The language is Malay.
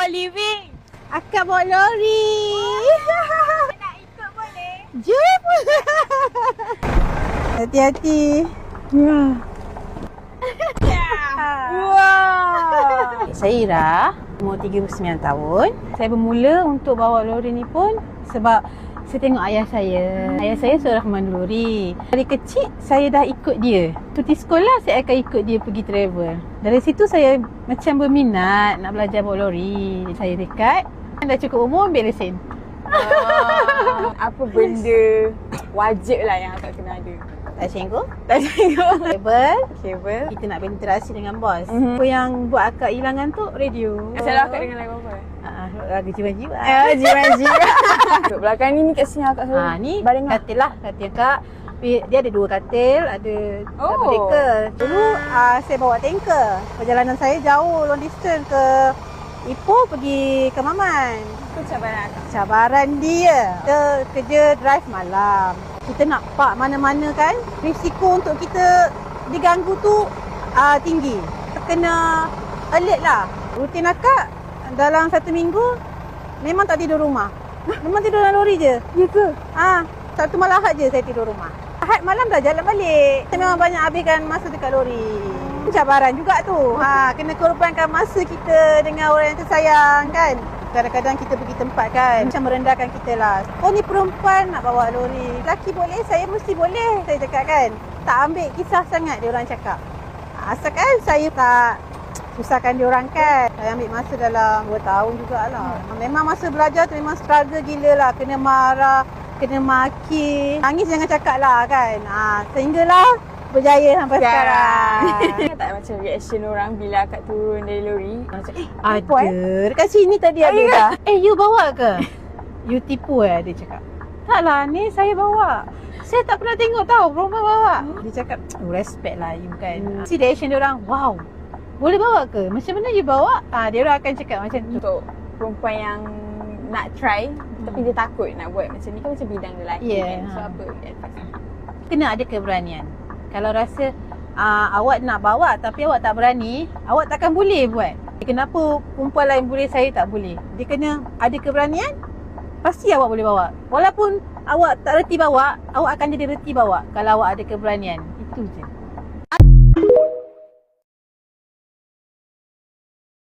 living. Akak bawa lori. Nak ikut boleh? Jom. Hati-hati. Wah. Wow. Saya Ira, umur 39 tahun. Saya bermula untuk bawa lori ni pun sebab saya tengok ayah saya. Ayah saya seorang pemandu lori. Dari kecil saya dah ikut dia. Cuti sekolah saya akan ikut dia pergi travel. Dari situ saya macam berminat nak belajar bawa lori. Saya dekat, dah cukup umur ambil lesen. Apa benda wajib lah yang akak kena ada? Tak cengkok, Tak tengok. kabel. Kabel. Kita nak berinteraksi dengan bos. Apa yang buat akak hilangan tu radio. Selalu akak dengar lagu apa? Lagu jiwa-jiwa. Jiwa-jiwa. Duduk belakang ni kat sini akak selalu. Ni barengan. katil lah, katil kak. Dia ada 2 katil, ada Oh. tanker. Dulu saya bawa tanker. Perjalanan saya jauh, long distance ke Ipoh pergi ke Maman. Itu cabaran akak. Cabaran dia, kita kerja drive malam. Kita nak park mana-mana kan, risiko untuk kita diganggu tu tinggi. Kena alert lah. Rutin akak dalam 1 minggu memang tak tidur rumah. Memang tidur dalam lori je. Ya ke? Satu malam Ahad je saya tidur rumah. Ahad malam dah jalan balik. Kita memang banyak habiskan masa dekat lori. Cabaran juga tu. Kena korbankan masa kita dengan orang yang tersayang kan. Kadang-kadang kita pergi tempat kan, macam merendahkan kita lah. Oh ni perempuan nak bawa lori. Lelaki boleh, saya mesti boleh. Saya cakap kan. Tak ambil kisah sangat dia orang cakap. Asalkan saya tak susahkan dia orang kan. Saya ambil masa dalam 2 tahun jugalah. Memang masa belajar tu memang struggle gila lah. Kena marah, kena maki. Nangis jangan cakap lah kan. Sehinggalah berjaya sampai sekarang. Tak macam reaction orang bila akak turun dari lori. Macam Ada. Dekat sini tadi ada dah. You bawa ke? You tipu dia cakap. Taklah, ni saya bawa. Saya tak pernah tengok tahu perempuan bawa. Dia cakap, respect lah you kan. Si reaction dia orang, wow. Boleh bawa ke? Macam mana you bawa? Dia orang akan cakap macam tu. untuk perempuan yang nak try tapi dia takut nak buat macam ni kan macam bidang lelaki kan. So apa advice? Kena ada keberanian. Kalau rasa awak nak bawa tapi awak tak berani, awak takkan boleh buat. Kenapa perempuan lain boleh, saya tak boleh? Dia kena ada keberanian, pasti awak boleh bawa. Walaupun awak tak reti bawa, awak akan jadi reti bawa kalau awak ada keberanian. Itu je.